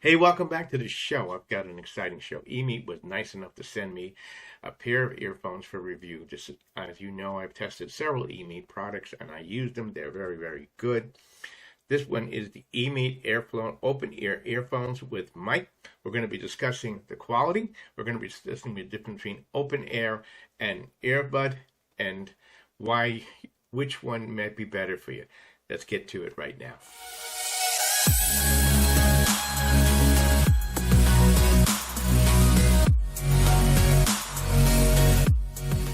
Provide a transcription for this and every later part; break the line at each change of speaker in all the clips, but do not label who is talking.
Hey, welcome back to the show. I've got an exciting show. EMeet was nice enough to send me a pair of earphones for review. Just as you know, I've tested several EMeet products and I used them. They're very, very good. This one is the EMeet Airflow open ear earphones with mic. We're going to be discussing the quality. We're going to be discussing the difference between open air and earbud and which one might be better for you. Let's get to it right now.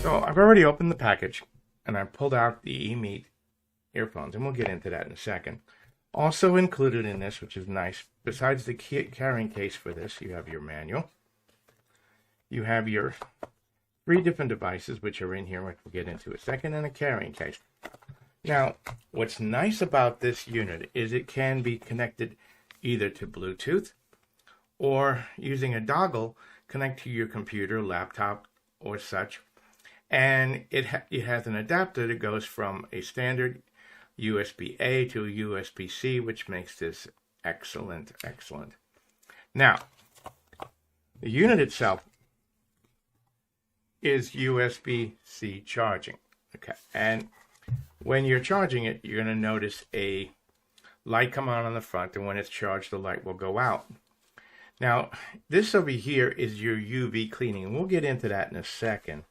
So I've already opened the package and I pulled out the EMeet earphones, and we'll get into that in a second. Also included in this, which is nice, besides the carrying case for this, you have your manual. You have your 3 different devices, which are in here, which we'll get into in a second, and a carrying case. Now, what's nice about this unit is it can be connected either to Bluetooth or using a dongle, connect to your computer, laptop, or such. And it has an adapter that goes from a standard USB-A to a USB-C, which makes this excellent. Now, the unit itself is USB-C charging. Okay, and when you're charging it, you're going to notice a light come on the front, and when it's charged, the light will go out. Now, this over here is your UV cleaning, and we'll get into that in a second.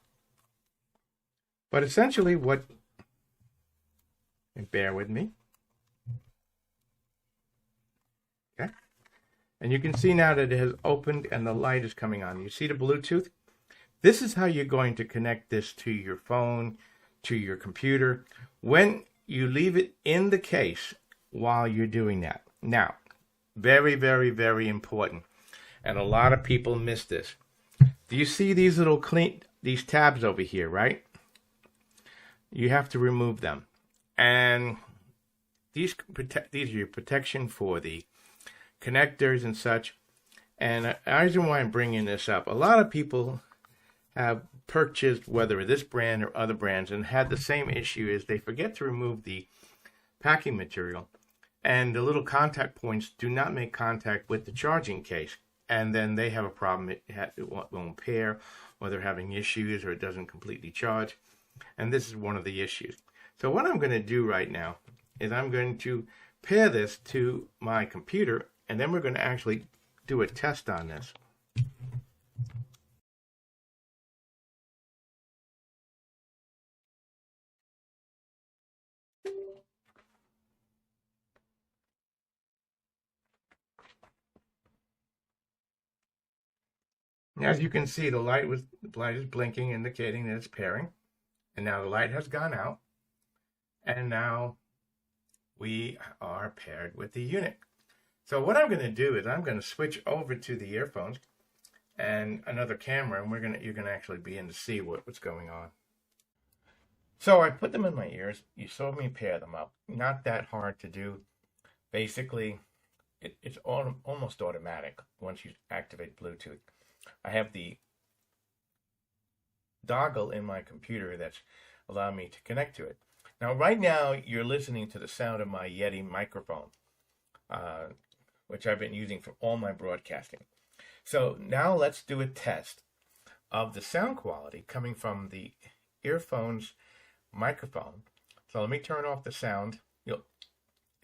But essentially and bear with me. Okay. And you can see now that it has opened and the light is coming on. You see the Bluetooth? This is how you're going to connect this to your phone, to your computer, when you leave it in the case while you're doing that. Now, very, very important. And a lot of people miss this. Do you see these these tabs over here, right? You have to remove them. And these are your protection for the connectors and such. And the reason why I'm bringing this up, a lot of people have purchased, whether this brand or other brands, and had the same issue is they forget to remove the packing material. And the little contact points do not make contact with the charging case. And then they have a problem. It won't pair, or they're having issues, or it doesn't completely charge. And this is one of the issues. So what I'm going to do right now is I'm going to pair this to my computer, and then we're going to actually do a test on this. As you can see, the light is blinking, indicating that it's pairing. And now the light has gone out. And now we are paired with the unit. So what I'm going to do is I'm going to switch over to the earphones and another camera, and you're going to actually be able to see what's going on. So I put them in my ears. You saw me pair them up. Not that hard to do. Basically, it's almost automatic once you activate Bluetooth. I have the dongle in my computer that's allowing me to connect to it. Now, right now, you're listening to the sound of my Yeti microphone, which I've been using for all my broadcasting. So now let's do a test of the sound quality coming from the earphones microphone. So let me turn off the sound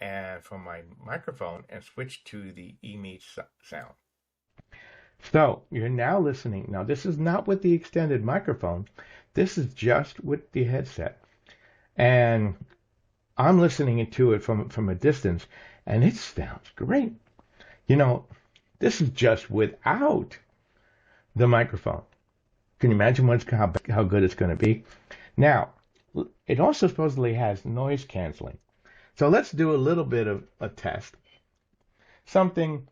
and from my microphone and switch to the EMeet sound. So you're now listening. Now this is not with the extended microphone. This is just with the headset. And I'm listening to it from a distance, and it sounds great. You know, this is just without the microphone. Can you imagine how good it's going to be? Now, it also supposedly has noise canceling. So let's do a little bit of a test. Something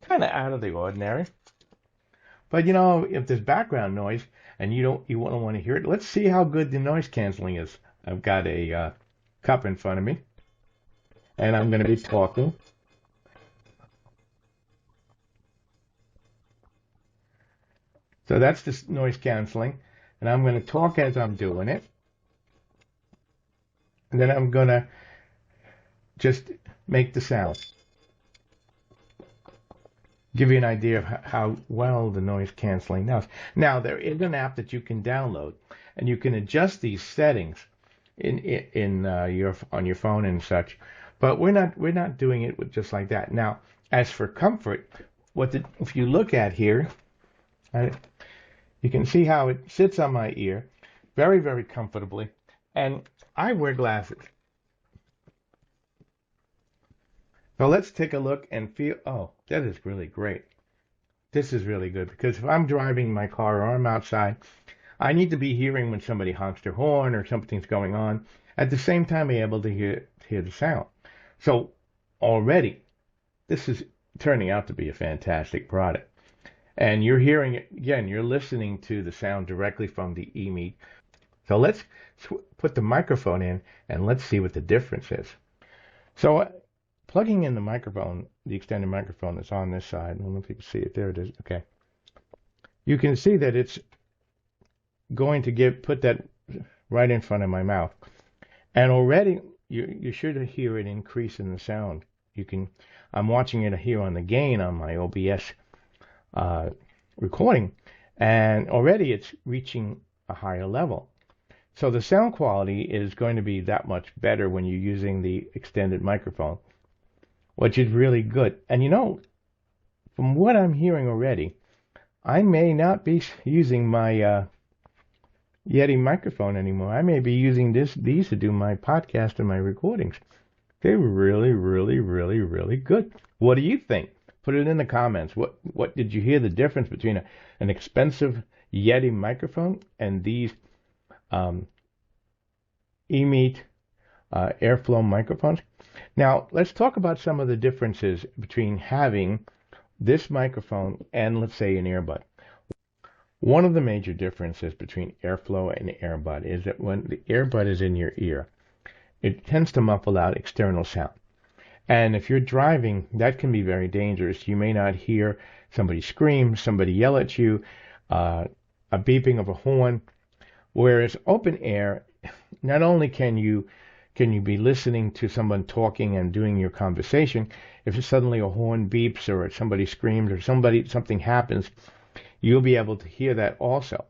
kind of out of the ordinary. But you know, if there's background noise and you don't want to hear it, let's see how good the noise canceling is. I've got a cup in front of me, and I'm going to be talking. So that's the noise canceling, and I'm going to talk as I'm doing it, and then I'm going to just make the sound. give you an idea of how well the noise canceling does. Now, there is an app that you can download, and you can adjust these settings in your on your phone and such. But we're not doing it with just like that. Now, as for comfort, if you look at here, you can see how it sits on my ear, very, very comfortably, and I wear glasses. So let's take a look and feel. Oh, that is really great. This is really good because if I'm driving my car or I'm outside, I need to be hearing when somebody honks their horn or something's going on. At the same time, be able to hear the sound. So already, this is turning out to be a fantastic product. And you're hearing it again. You're listening to the sound directly from the EMeet. So let's put the microphone in and let's see what the difference is. So plugging in the microphone, the extended microphone that's on this side. I don't know if you can see it. There it is. Okay. You can see that it's going to put that right in front of my mouth. And already you should hear it increase in the sound. I'm watching it here on the gain on my OBS recording, and already it's reaching a higher level. So the sound quality is going to be that much better when you're using the extended microphone, which is really good. And from what I'm hearing already, I may not be using my Yeti microphone anymore. I may be using these to do my podcast and my recordings. They're really, really, really, really good. What do you think? Put it in the comments. What did you hear the difference between an expensive Yeti microphone and these EMeet airflow microphones? Now, let's talk about some of the differences between having this microphone and, let's say, an earbud. One of the major differences between airflow and earbud is that when the earbud is in your ear, it tends to muffle out external sound. And if you're driving, that can be very dangerous. You may not hear somebody scream, somebody yell at you, a beeping of a horn. Whereas open air, not only can you be listening to someone talking and doing your conversation, if suddenly a horn beeps or somebody screams or something happens, you'll be able to hear that also.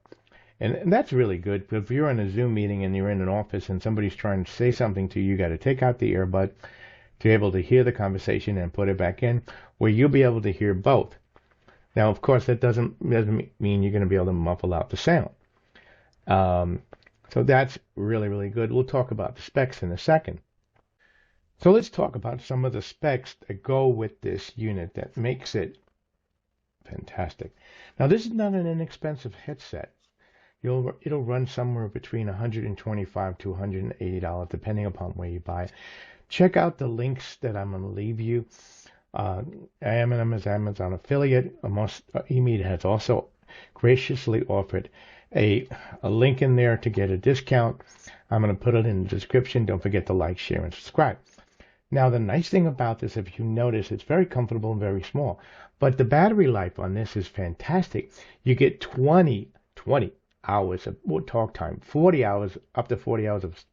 And that's really good. If you're in a Zoom meeting and you're in an office and somebody's trying to say something to you, you got to take out the earbud to be able to hear the conversation and put it back in, where you'll be able to hear both. Now, of course, that doesn't mean you're going to be able to muffle out the sound. So that's really, really good. We'll talk about the specs in a second. So let's talk about some of the specs that go with this unit that makes it fantastic. Now, this is not an inexpensive headset. It'll run somewhere between $125 to $180, depending upon where you buy it. Check out the links that I'm going to leave you. I am an Amazon affiliate. EMeet has also graciously offered a link in there to get a discount. I'm going to put it in the description. Don't forget to like, share, and subscribe. Now, the nice thing about this, if you notice, it's very comfortable and very small. But the battery life on this is fantastic. You get 20 hours of talk time, 40 hours, up to 40 hours of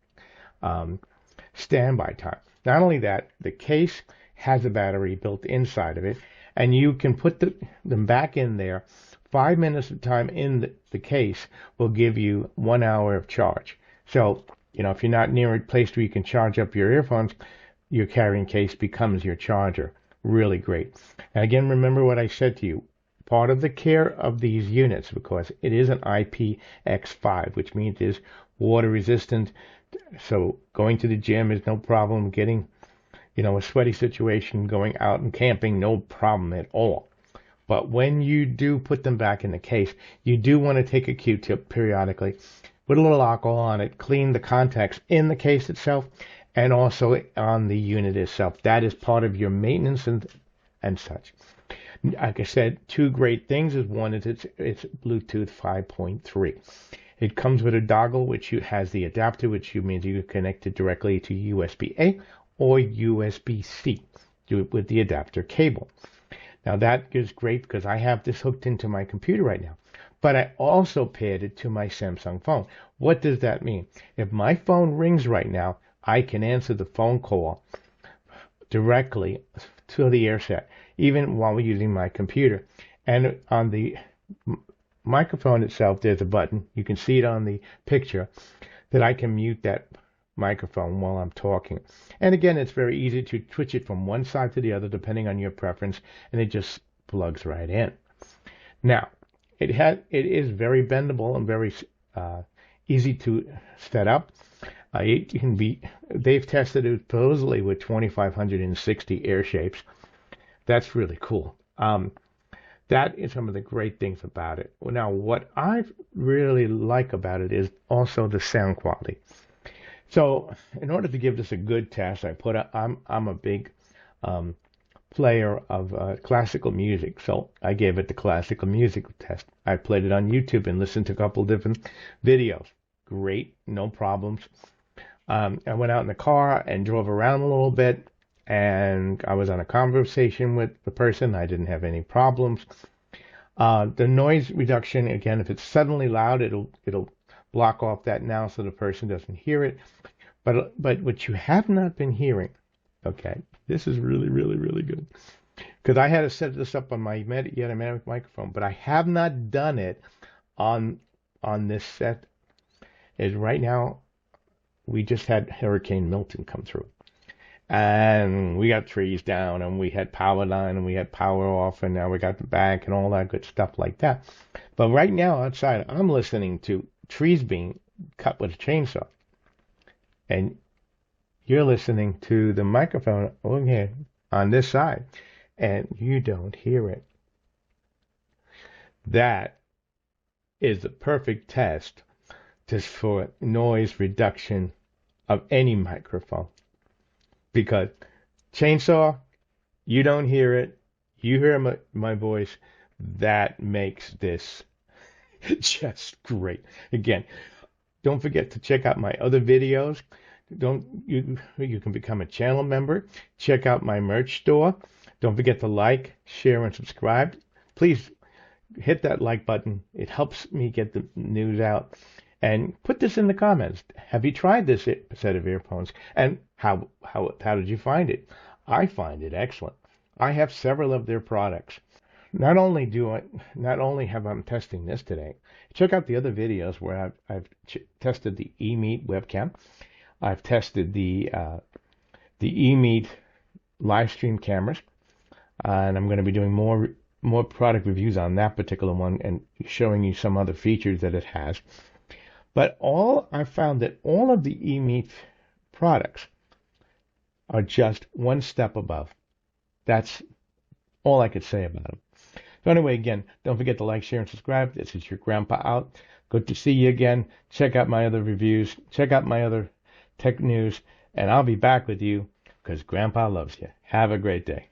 standby time. Not only that, the case has a battery built inside of it, and you can put them back in there. 5 minutes of time in the case will give you 1 hour of charge. So, if you're not near a place where you can charge up your earphones, your carrying case becomes your charger. Really great. And again, remember what I said to you. Part of the care of these units, because it is an IPX5, which means it is water resistant. So going to the gym is no problem. Getting, a sweaty situation, going out and camping, no problem at all. But when you do put them back in the case, you do want to take a Q-tip periodically, put a little alcohol on it, clean the contacts in the case itself, and also on the unit itself. That is part of your maintenance and such. Like I said, two great things is one is it's Bluetooth 5.3. It comes with a dongle which has the adapter, which means you can connect it directly to USB-A or USB-C with the adapter cable. Now that is great because I have this hooked into my computer right now. But I also paired it to my Samsung phone. What does that mean? If my phone rings right now, I can answer the phone call directly to the AirSet. even while using my computer. And on the microphone itself, there's a button. You can see it on the picture that I can mute that microphone while I'm talking. And again, it's very easy to switch it from one side to the other depending on your preference, and it just plugs right in. Now, it is very bendable and very easy to set up. It can be. They've tested it supposedly with 2,560 air shapes. That's really cool. That is some of the great things about it. Now, what I really like about it is also the sound quality. So, in order to give this a good test, I'm a big player of classical music, so I gave it the classical music test. I played it on YouTube and listened to a couple different videos. Great, no problems. I went out in the car and drove around a little bit, and I was on a conversation with the person. I didn't have any problems. The noise reduction, again, if it's suddenly loud, it'll block off that now so the person doesn't hear it. But what you have not been hearing, okay, this is really, really, really good. Because I had to set this up on my Yeti microphone, but I have not done it on this set. Is right now, we just had Hurricane Milton come through. And we got trees down, and we had power line, and we had power off, and now we got the bank and all that good stuff like that. But right now outside, I'm listening to trees being cut with a chainsaw. And you're listening to the microphone over here on this side, and you don't hear it. That is the perfect test just for noise reduction of any microphone. Because chainsaw, you don't hear it. You hear my voice. That makes this just great. Again, don't forget to check out my other videos. You can become a channel member. Check out my merch store. Don't forget to like, share, and subscribe. Please hit that like button. It helps me get the news out. And put this in the comments. Have you tried this set of earphones? And how did you find it? I find it excellent. I have several of their products. Not only have I'm testing this today. Check out the other videos where I've tested the EMeet webcam. I've tested the EMeet live stream cameras, and I'm going to be doing more product reviews on that particular one and showing you some other features that it has. But I found that all of the EMeet products are just one step above. That's all I could say about them. So anyway, again, don't forget to like, share, and subscribe. This is your grandpa out. Good to see you again. Check out my other reviews. Check out my other tech news. And I'll be back with you because grandpa loves you. Have a great day.